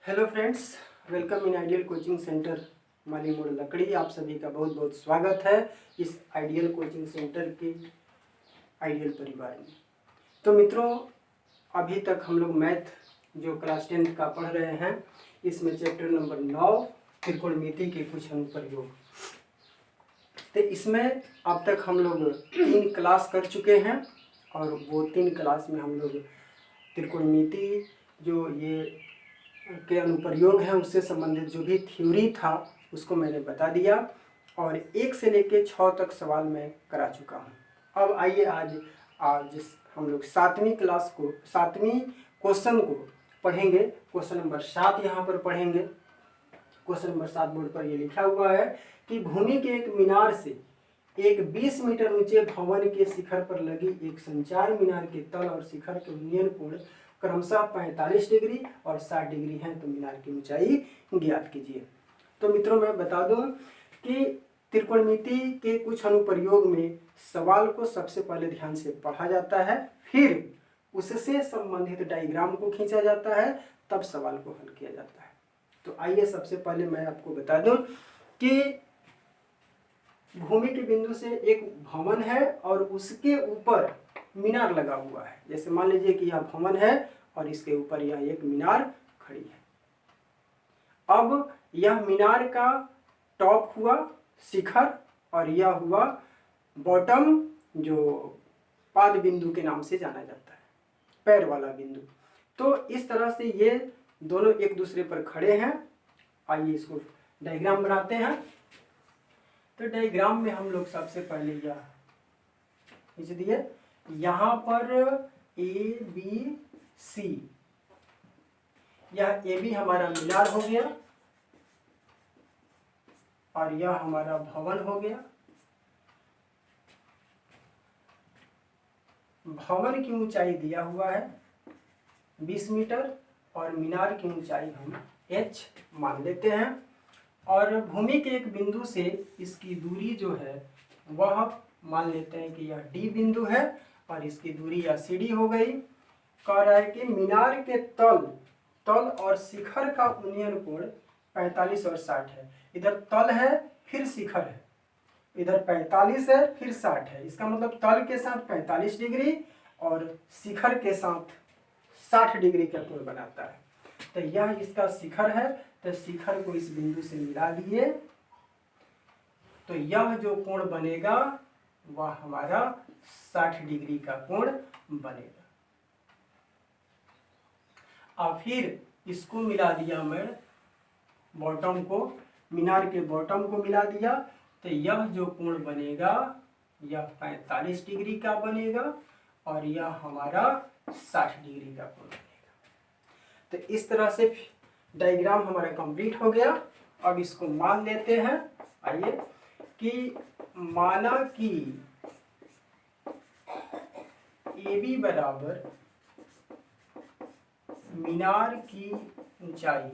Hello friends, welcome in ideal coaching centre Mali Mod लकड़ी। आप सभी का बहुत बहुत स्वागत है इस आइडियल कोचिंग सेंटर के आइडियल परिवार में। तो मित्रों, अभी तक हम लोग मैथ जो क्लास 10th का पढ़ रहे हैं, इसमें चैप्टर नंबर 9 त्रिकोणमिति के कुछ अनुप्रयोग। तो इसमें अब तक हम लोग 3 क्लास कर चुके हैं और वो 3 क्लास में हम लोग त्रिकोणमिति जो ये के अनुप्रयोग हैं उससे संबंधित जो भी थ्योरी था उसको मैंने बता दिया और 1 से लेकर 6 तक सवाल मैं करा चुका हूँ। अब आइए आज हम लोग 7वीं क्वेश्चन को पढ़ेंगे। क्वेश्चन नंबर 7 यहाँ पर पढ़ेंगे। क्वेश्चन नंबर 7 बोर्ड पर ये लिखा हुआ है कि भूमि के एक मीनार से एक 20 मीटर ऊंचे भवन के शिखर पर लगी एक संचार मीनार के तल और शिखर के उन्नयन कोण क्रमशः 45 डिग्री और 60 डिग्री है, तो मीनार की ऊंचाई ज्ञात कीजिए। तो मित्रों, मैं बता दूं कि त्रिकोणमिति के कुछ अनुप्रयोग में सवाल को सबसे पहले ध्यान से पढ़ा जाता है, फिर उससे संबंधित डायग्राम को खींचा जाता है, तब सवाल को हल किया जाता है। तो आइए सबसे पहले मैं आपको बता दूं कि भूमि के बिंदु से एक भवन है और उसके ऊपर मीनार लगा हुआ है। जैसे मान लीजिए कि यह भवन है और इसके ऊपर यह एक मीनार खड़ी है। अब यह मीनार का टॉप हुआ शिखर और यह हुआ बॉटम, जो पाद बिंदु के नाम से जाना जाता है, पैर वाला बिंदु। तो इस तरह से ये दोनों एक दूसरे पर खड़े हैं। आइए इसको डायग्राम बनाते हैं। तो डायग्राम में हम लोग सबसे पहले यह खींच दिए। यहाँ पर ए बी सी, यह ए बी हमारा मीनार हो गया और यह हमारा भवन हो गया। भवन की ऊंचाई दिया हुआ है 20 मीटर और मीनार की ऊंचाई हम h मान लेते हैं। और भूमि के एक बिंदु से इसकी दूरी जो है वह मान लेते हैं कि यह D बिंदु है और इसकी दूरी या CD हो गई। कह रहा है कि मीनार के तल और शिखर का उन्नयन कोण 45 और 60 है। इधर तल है फिर शिखर है, इधर 45 है फिर 60 है। इसका मतलब तल के साथ 45 डिग्री और शिखर के साथ 60 डिग्री का कोण बनाता है। तो यह इसका शिखर है, तो शिखर को इस बिंदु से मिला दिए, तो यह जो कोण बनेगा वह हमारा 60 डिग्री का कोण बनेगा। और फिर इसको मिला दिया मैं बॉटम को, मीनार के बॉटम को मिला दिया, तो यह जो कोण बनेगा यह 45 डिग्री का बनेगा और यह हमारा 60 डिग्री का कोण बनेगा। तो इस तरह से डायग्राम हमारा कंप्लीट हो गया। अब इसको मान लेते हैं। आइए कि माना कि AB बराबर मीनार की ऊंचाई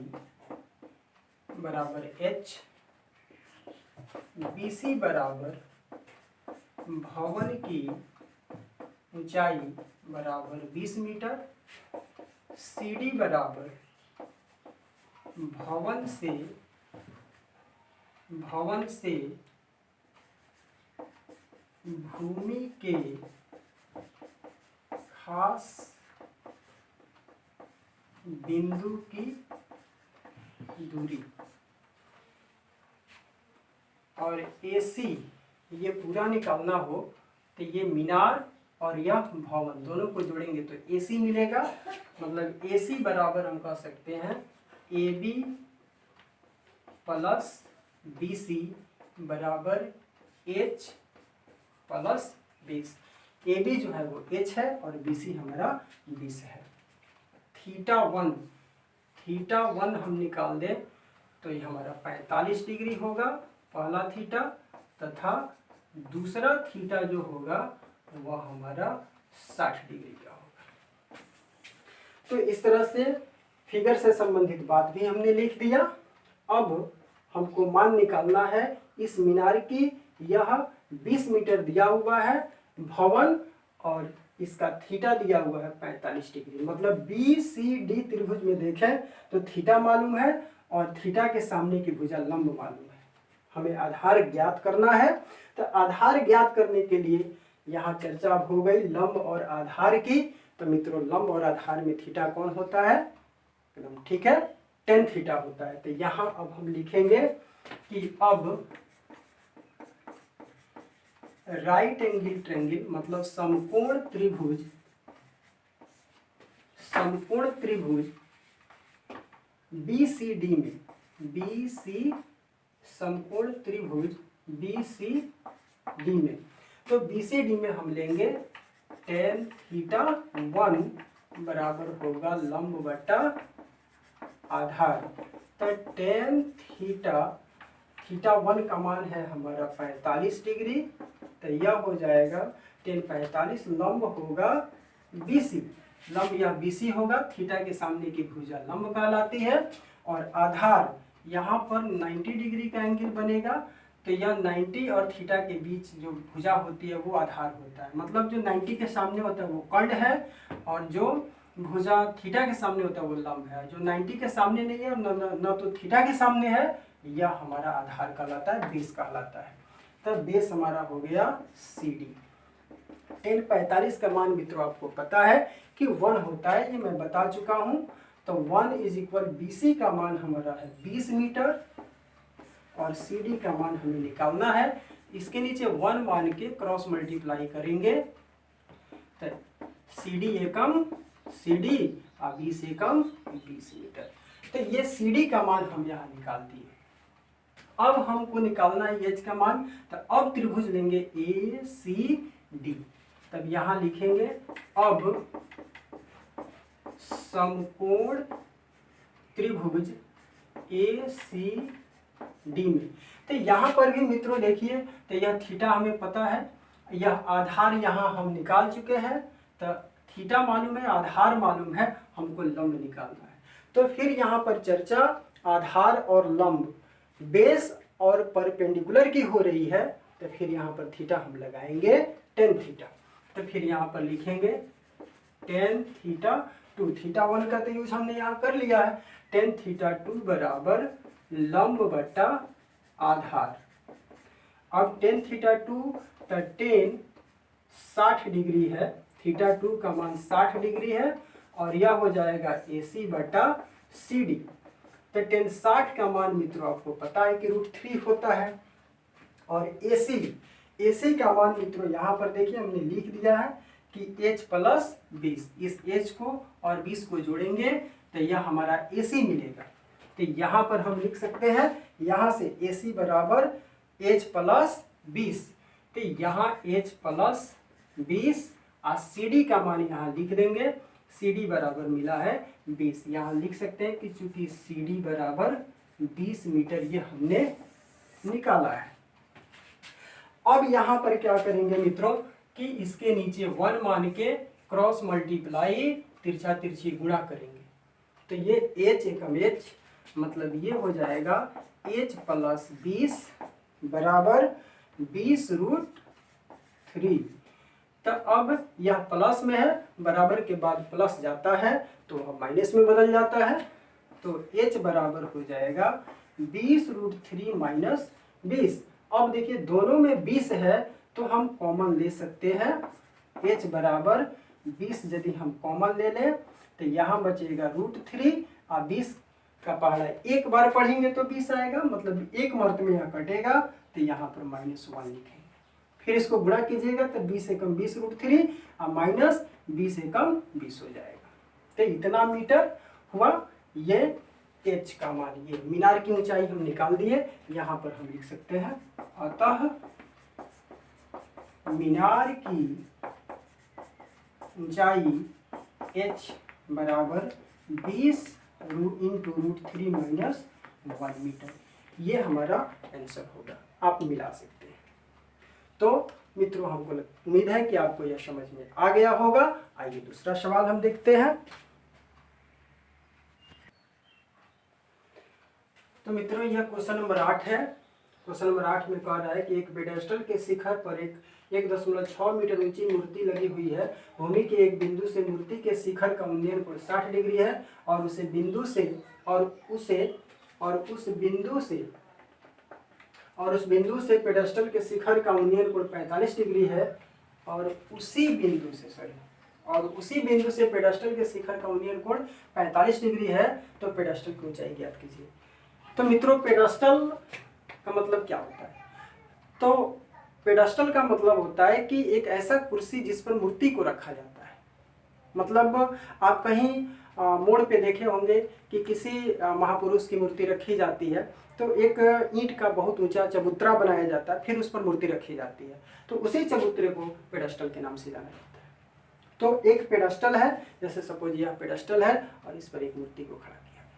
बराबर h, BC बराबर भवन की ऊंचाई बराबर 20 मीटर, CD बराबर भवन से भूमि के खास बिंदु की दूरी, और AC ये पूरा निकालना हो तो ये मीनार और यह भवन दोनों को जोड़ेंगे तो AC मिलेगा। मतलब AC बराबर हम कह सकते हैं AB प्लस BC बराबर H प्लस 20। AB जो है वो H है और BC हमारा 20 है। थीटा वन हम निकाल दें तो ये हमारा 45 डिग्री होगा पहला थीटा, तथा दूसरा थीटा जो होगा वह हमारा 60 डिग्री का होगा। तो इस तरह से फिगर से संबंधित बात भी हमने लिख दिया। अब हमको मान निकालना है इस मीनार की। यह 20 मीटर दिया हुआ है भवन और इसका थीटा दिया हुआ है 45 डिग्री। मतलब बी सी डी त्रिभुज में देखें तो थीटा मालूम है और थीटा के सामने की भुजा लंब मालूम है। हमें आधार ज्ञात करना है। तो आधार ज्ञात करने के लिए यहाँ चर्चा हो गई लंब और आधार की। तो मित्रों लंब और आधार में थीटा कौन होता है? एकदम ठीक है, tan थीटा होता है। तो यहाँ अब हम लिखेंगे कि अब राइट एंगल ट्रायंगल मतलब समकोण त्रिभुज BCD में BC समकोण त्रिभुज BCD में, तो BCD में हम लेंगे tan थीटा 1 बराबर होगा लंब बटा आधार। तो tan थीटा 1 का मान है हमारा 45 डिग्री। तो यह हो जाएगा tan 45 लंब होगा BC, लंब यह BC होगा, थीटा के सामने की भुजा लंब कहलाती है। और आधार यहाँ पर 90 डिग्री का एंगल बनेगा। तो यह 90 और थीटा के बीच जो भुजा होती है वो आधार होता है। मतलब जो 90 के सामने होता है वो कर्ण है और जो भुजा थीटा के सामने होता है वो लंब है। जो 90 के सामने नहीं है और न तो थीटा के सामने है, यह हमारा आधार कहलाता है, बेस कहलाता है। तो बेस हमारा हो गया CD। tan 45 का मान मित्रों आपको पता है कि 1 होता है, ये मैं बता चुका हूँ। तो 1 = BC का मान हमारा है 20 मीटर और CD का मान हमें निकालना है। इसके नीचे 1 मान के क्रॉस मल्टीप्लाई करेंगे। तो CD एकम CD और 20 एकम 20 मीटर। तो ये CD का मान हम यहाँ निकाल दिए। अब हमको निकालना है H का मान। तो अब त्रिभुज लेंगे ACD। तब यहाँ लिखेंगे अब समकोण त्रिभुज ACD में। तो यहाँ पर भी मित्रों देखिए, तो यह थीटा हमें पता है, यह आधार यहाँ हम निकाल चुके हैं। तो थीटा मालूम है, आधार मालूम है, हमको लंब निकालना है। तो फिर यहाँ पर चर्चा आधार और लंब, बेस और परपेंडिकुलर की हो रही है। तो फिर यहाँ पर थीटा हम लगाएंगे tan थीटा। तो फिर यहाँ पर लिखेंगे tan थीटा 2, थीटा 1 का तो यूज हमने यहाँ कर लिया है। tan थीटा 2 बराबर लंब बटा आधार। अब tan थीटा 2 तो tan 60 डिग्री है, थीटा 2 का मान 60 डिग्री है और यह हो जाएगा AC बटा CD। तो tan 60 का मान मित्रों आपको पता है कि √3 होता है। और AC का मान मित्रों यहाँ पर देखिए हमने लिख दिया है कि H + 20, इस H को और 20 को जोड़ेंगे तो यह हमारा AC मिलेगा। तो यहाँ पर हम लिख सकते हैं यहाँ से AC बराबर H + 20। तो यहाँ H + 20 और CD का मान यहाँ लिख देंगे। CD बराबर मिला है 20। यहाँ लिख सकते हैं कि चूंकि CD बराबर 20 मीटर ये हमने निकाला है। अब यहाँ पर क्या करेंगे मित्रों कि इसके नीचे 1 मान के क्रॉस मल्टीप्लाई तिरछा तिरछी गुणा करेंगे। तो ये H एकम H मतलब ये हो जाएगा H + 20 बराबर 20√3। तो अब यह प्लस में है, बराबर के बाद प्लस जाता है तो माइनस में बदल जाता है। तो H बराबर हो जाएगा 20√3 - 20। अब देखिए दोनों में 20 है तो हम कॉमन ले सकते हैं। H बराबर 20 यदि हम कॉमन ले लें तो यहाँ बचेगा √3 और 20 का पहाड़ा एक बार पढ़ेंगे तो 20 आएगा, मतलब एक मर्त में यह कटेगा तो यहाँ पर -1 लिखेंगे। फिर इसको गुणा कीजिएगा तो 20 एकम 20√3 और -20 एकम 20 हो जाएगा। तो इतना मीटर हुआ ये H का मान। ये मीनार की ऊंचाई हम निकाल दिए। यहाँ पर हम लिख सकते हैं अतः मीनार की ऊंचाई H बराबर 20 × √3 - 1 मीटर। ये हमारा आंसर होगा। आप मिला सकते हैं। तो मित्रों हमको उम्मीद है कि आपको यह समझ में आ गया होगा। आइए दूसरा सवाल हम देखते हैं। तो मित्रों यह क्वेश्चन नंबर 8 है। क्वेश्चन नंबर 8 में कह रहा है कि एक पेडेस्टल के शिखर पर एक 1.6 मीटर ऊंची मूर्ति लगी हुई है। भूमि के एक बिंदु से मूर्ति के शिखर का उन्नयन कोण 60 डिग्री है और उस बिंदु से पेडस्टल के शिखर का उन्नयन कोण 45 डिग्री है और उसी बिंदु से पेडस्टल के शिखर का उन्नयन कोण 45 डिग्री है। तो पेडस्टल की ऊंचाई ज्ञात कीजिए। तो मित्रों, पेडस्टल का मतलब क्या होता है? तो पेडस्टल का मतलब होता है कि एक ऐसा कुर्सी जिस पर मूर्ति को रखा जाता है। मतलब आप कहीं मोड़ पे देखे होंगे कि किसी महापुरुष की मूर्ति रखी जाती है, तो एक ईंट का बहुत ऊंचा चबूतरा बनाया जाता है, फिर उस पर मूर्ति रखी जाती है, तो उसी चबूतरे को पेडस्टल के नाम से जाना जाता है। तो एक पेडस्टल है, जैसे सपोज यह पेडस्टल है और इस पर एक मूर्ति को खड़ा किया गया।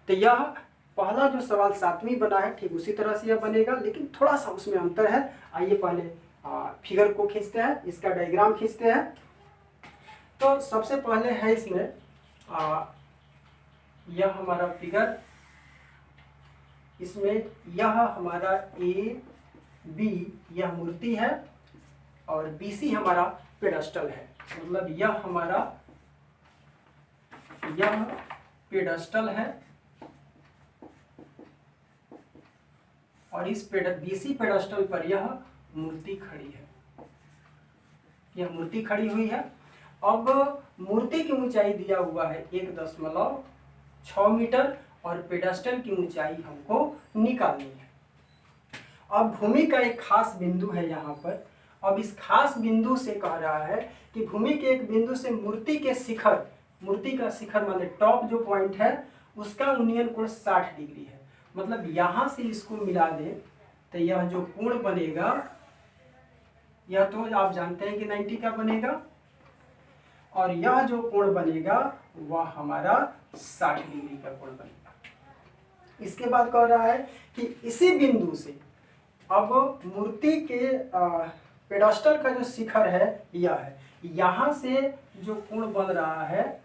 तो यह पहला जो सवाल 7वीं बना है, ठीक उसी तरह से यह बनेगा, लेकिन थोड़ा सा उसमें अंतर है। आइए पहले फिगर को खींचते हैं, इसका डायग्राम खींचते हैं। तो सबसे पहले है इसमें यह हमारा फिगर, इसमें यह हमारा AB यह मूर्ति है और BC हमारा पेडस्टल है। मतलब यह पेडस्टल है और इस BC पेडस्टल पर यह मूर्ति खड़ी है, यह मूर्ति खड़ी हुई है। अब मूर्ति की ऊंचाई दिया हुआ है 1.6 मीटर और पेडस्टल की ऊंचाई हमको निकालनी है। अब भूमि का एक खास बिंदु है यहाँ पर। अब इस खास बिंदु से कह रहा है कि भूमि के एक बिंदु से मूर्ति का शिखर माने टॉप जो पॉइंट है, उसका उन्नयन कोण 60 डिग्री है। मतलब यहाँ से इसको मिला दें तो यह जो कोण बनेगा, यह तो आप जानते हैं कि 90 का बनेगा, और यह जो कोण बनेगा वह हमारा 60 डिग्री का कोण बनेगा। इसके बाद कह रहा है कि इसी बिंदु से अब मूर्ति के पेडस्टल का जो शिखर है यह है, यहाँ से जो कोण बन रहा है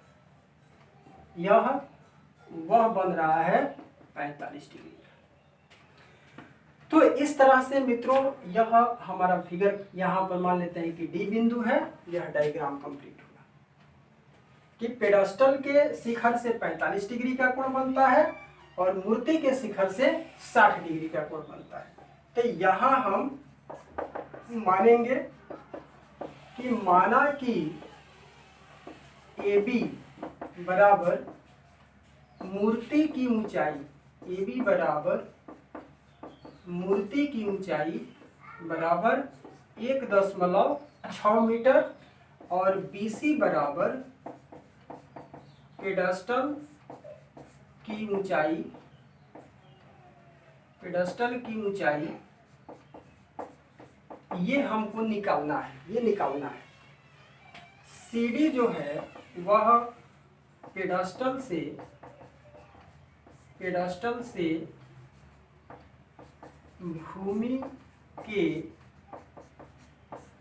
वह बन रहा है 45 डिग्री। तो इस तरह से मित्रों यह हमारा फिगर यहाँ पर मान लेते हैं कि D बिंदु है। यह डायग्राम कंप्लीट हुआ कि पेडस्टल के शिखर से 45 डिग्री का कोण बनता है और मूर्ति के शिखर से 60 डिग्री का कोण बनता है। तो यहाँ हम मानेंगे कि माना कि AB बराबर मूर्ति की ऊंचाई बराबर 1.6 मीटर और BC बराबर पेडस्टल की ऊंचाई ये हमको निकालना है। CD जो है वह पेडस्टल से भूमि के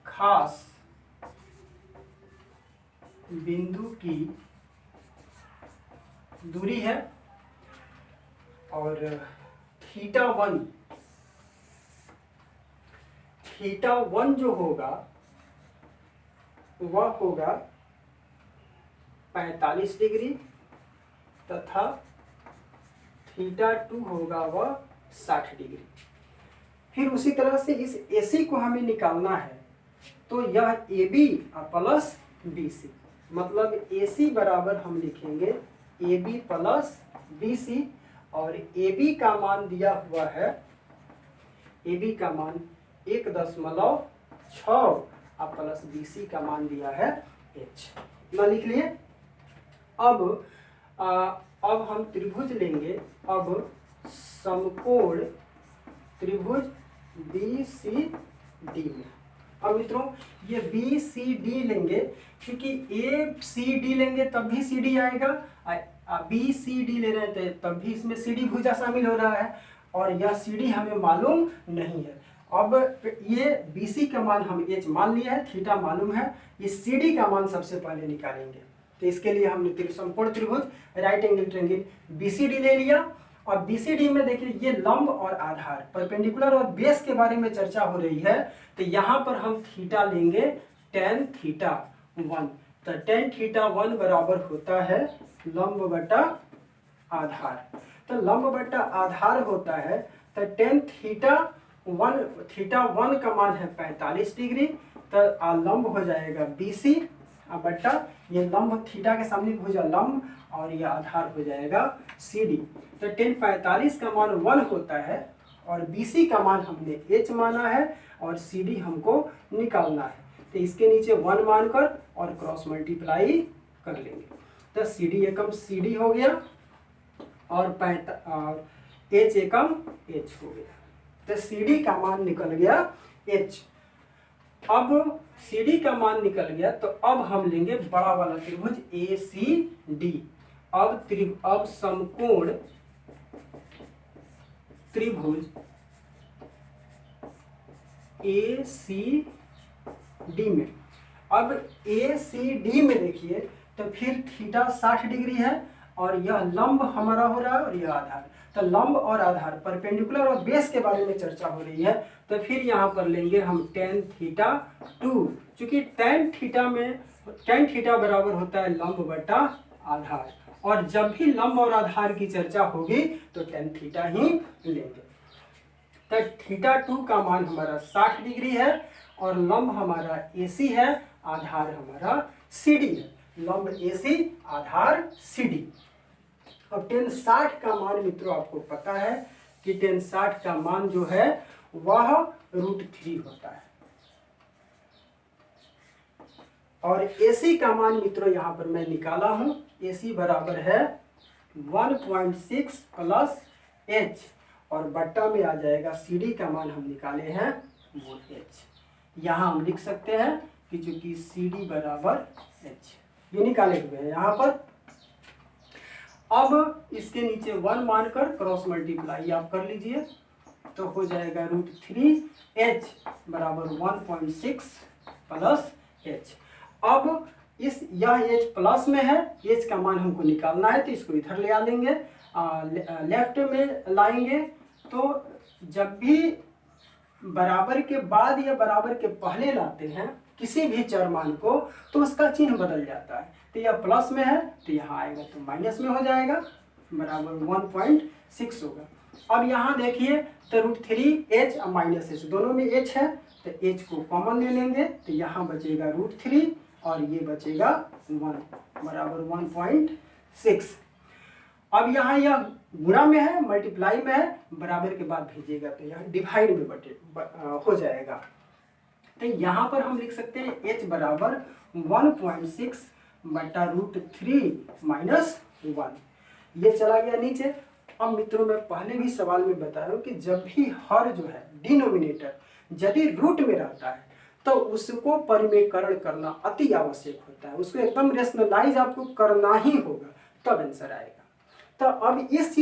खास बिंदु की दूरी है और थीटा वन जो होगा वह होगा 45 डिग्री तथा थीटा 2 होगा वह 60 डिग्री। फिर उसी तरह से इस AC को हमें निकालना है, तो यह AB प्लस BC, मतलब AC बराबर हम लिखेंगे AB प्लस BC और AB का मान दिया हुआ है, AB का मान 1.6 और प्लस BC का मान दिया है H। ना लिख लिए। अब हम त्रिभुज लेंगे। अब समकोण त्रिभुज BCD में, अब मित्रों ये BCD लेंगे, क्योंकि ACD लेंगे तब भी CD आएगा, BCD ले रहे थे तब भी इसमें CD भुजा शामिल हो रहा है और यह CD हमें मालूम नहीं है। अब ये BC का मान हम H मान लिया है, थीटा मालूम है, इस CD का मान सबसे पहले निकालेंगे। तो इसके लिए हमने समकोण त्रिभुज राइट एंगल ट्रायंगल BCD ले लिया और BCD में देखिए ये लंब और आधार परपेंडिकुलर और बेस के बारे में चर्चा हो रही है। तो यहाँ पर हम थीटा लेंगे tan थीटा 1। तो tan थीटा 1 बराबर होता है लंब बटा आधार। तो लंब बटा आधार होता है तो tan थीटा 1 का मान है 45 डिग्री। तो लंब हो जाएगा BC बटा ये लंब थीटा के सामने भुजा लंब और ये आधार हो जाएगा CD। तो tan 45 का मान 1 होता है और BC का मान हमने H माना है और CD हमको निकालना है। तो इसके नीचे 1 मानकर और क्रॉस मल्टीप्लाई कर लेंगे। तो CD एकम CD हो गया और H एकम H हो गया। तो CD का मान निकल गया H। अब CD का मान निकल गया तो अब हम लेंगे बड़ा वाला त्रिभुज ACD। अब समकोण त्रिभुज ACD में, अब ACD में देखिए तो फिर थीटा 60 डिग्री है और यह लंब हमारा हो रहा है और यह आधार। तो लंब और आधार परपेंडिकुलर और बेस के बारे में चर्चा हो रही है। तो फिर यहाँ पर लेंगे हम tan थीटा 2, चूंकि tan थीटा बराबर होता है लंब बटा आधार और जब भी लंब और आधार की चर्चा होगी तो tan थीटा ही लेंगे। तो थीटा 2 का मान हमारा 60 डिग्री है और लंब हमारा AC है, आधार हमारा CD है। लंब AC आधार CD। अब tan 60 का मान मित्रों आपको पता है कि tan 60 का मान जो है वह √3 होता है और AC का मान मित्रों यहाँ पर मैं निकाला हूं। AC बराबर है 1.6 प्लस H और बट्टा में आ जाएगा CD का मान हम निकाले हैं वो H। यहाँ हम लिख सकते हैं कि चूंकि CD बराबर H ये निकाले हुए हैं यहाँ पर। अब इसके नीचे 1 मानकर क्रॉस मल्टीप्लाई आप कर लीजिए तो हो जाएगा √3H बराबर 1.6 प्लस H। अब यह H प्लस में है, H का मान हमको निकालना है तो इसको इधर ले आ लेंगे, लेफ्ट में लाएंगे। तो जब भी बराबर के बाद या बराबर के पहले लाते हैं किसी भी चर मान को तो उसका चिन्ह बदल जाता है। तो यह प्लस में है तो यहाँ आएगा तो माइनस में हो जाएगा, बराबर 1.6 होगा। अब यहाँ देखिए तो √3H और -H दोनों में H है तो H को कॉमन ले लेंगे तो यहाँ बचेगा √3 और ये बचेगा 1 बराबर 1.6। अब यहाँ यह गुणा में है, मल्टीप्लाई में है, बराबर के बाद भेजिएगा तो यह डिवाइड में हो जाएगा। तो यहाँ पर हम लिख सकते हैं H बराबर 1.6 बटा √3 माइनस 1। ये चला गया नीचे। अब मित्रों मैं पहले भी सवाल में बताया हूँ कि जब भी हर जो है डिनोमिनेटर यदि रूट में रहता है तो उसको परिमेयकरण करना अति आवश्यक होता है, उसको एकदम रेशनलाइज आपको करना ही होगा तब आंसर आएगा। तो अब इस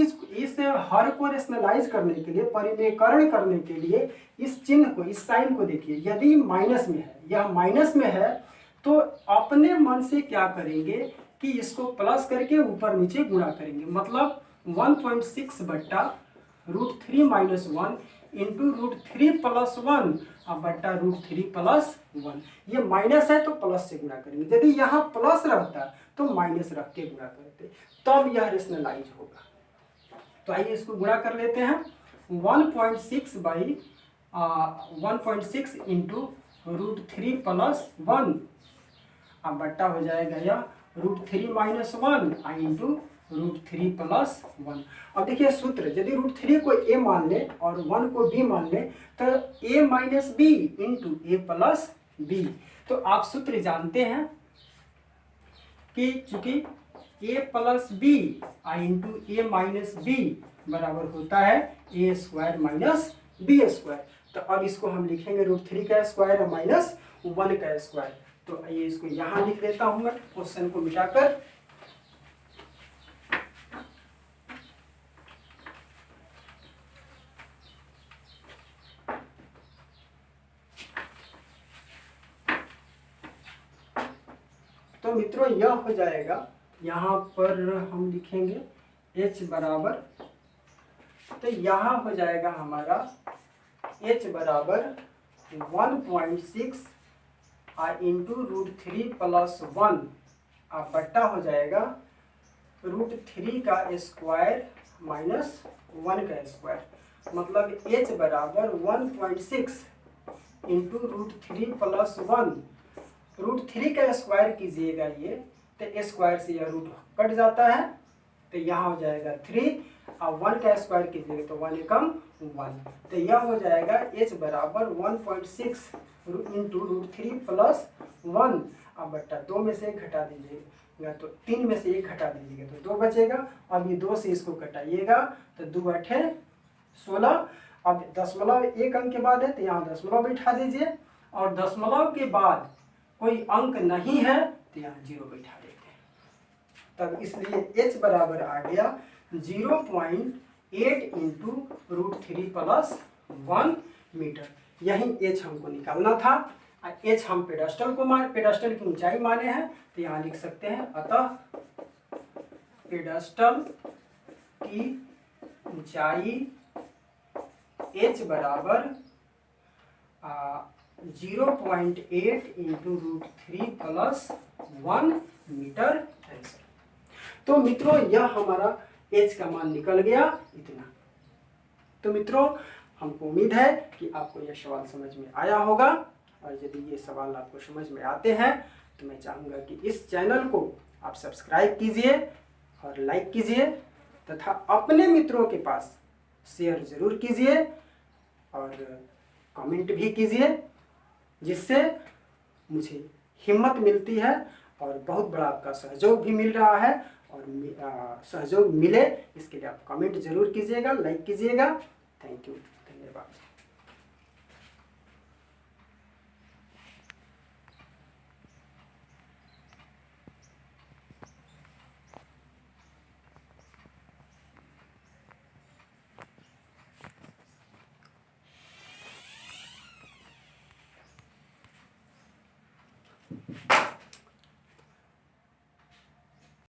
हर को रेशनलाइज करने के लिए, परिमेयकरण करने के लिए इस चिन्ह को, इस साइन को देखिए, यदि माइनस में है, यह माइनस में है तो अपने मन से क्या करेंगे कि इसको प्लस करके ऊपर नीचे गुणा करेंगे। मतलब 1.6 बट्टा √3 माइनस 1 इंटू √3 प्लस 1 और बट्टा √3 प्लस 1। ये माइनस है तो प्लस से गुणा करेंगे, यदि यहाँ प्लस रहता तो माइनस रख के गुणा करते तब यह रेशनलाइज होगा। तो आइए इसको गुणा कर लेते हैं। 1.6 बाई 1.6 इंटू √3 प्लस 1 अब बट्टा हो जाएगा यह √3 माइनस 1 इंटू √3 प्लस 1। अब देखिए सूत्र, यदि √3 को a मान ले और 1 को b मान ले तो a minus b into a plus b. तो आप सूत्र जानते हैं कि चूंकि a plus b into a minus b बराबर होता है a square minus b square. तो अब इसको हम लिखेंगे √3 का स्क्वायर माइनस 1 का स्क्वायर। तो आइए इसको यहाँ लिख देता हूँ मैं क्वेश्चन को मिटाकर। तो मित्रों यह हो जाएगा, यहाँ पर हम लिखेंगे h बराबर तो यहाँ हो जाएगा हमारा h बराबर 1.6 इंटू √3 प्लस 1 बट्टा हो जाएगा √3 का स्क्वायर माइनस 1 का स्क्वायर। मतलब h बराबर 1.6 इंटू √3 प्लस 1। √3 का स्क्वायर कीजिएगा ये तो स्क्वायर से यह रूट कट जाता है, तो यहाँ हो जाएगा 3 और 1 का स्क्वायर कीजिएगा तो 1 एकम 1। तो यह हो जाएगा h बराबर 1.6 इंटू √3 प्लस 1 अब बट्टा 2 में से 1 घटा दीजिएगा तो 3 में से 1 घटा दीजिएगा तो 2 बचेगा। अब ये 2 से इसको घटाइएगा तो 2 8 16। अब दशमलव एक अंक के बाद है तो यहाँ दशमलव बैठा दीजिए, और दशमलव के बाद कोई अंक नहीं है तो यहाँ 0 बैठा देते हैं। तब इसलिए h बराबर आ गया 0.8 इंटू √3 प्लस 1 मीटर। यही h हमको निकालना था। h हम पेडस्टल की ऊंचाई माने हैं तो यहाँ लिख सकते हैं, अतः पेडस्टल की ऊंचाई h बराबर 0.8 इंटू √3 प्लस 1 मीटर है। तो मित्रों यह हमारा h का मान निकल गया इतना। तो मित्रों हमको उम्मीद है कि आपको यह सवाल समझ में आया होगा, और यदि ये सवाल आपको समझ में आते हैं तो मैं चाहूँगा कि इस चैनल को आप सब्सक्राइब कीजिए और लाइक कीजिए तथा अपने मित्रों के पास शेयर ज़रूर कीजिए और कमेंट भी कीजिए, जिससे मुझे हिम्मत मिलती है और बहुत बड़ा आपका सहयोग भी मिल रहा है। और सहयोग मिले इसके लिए आप कमेंट ज़रूर कीजिएगा, लाइक कीजिएगा। थैंक यू, धन्यवाद।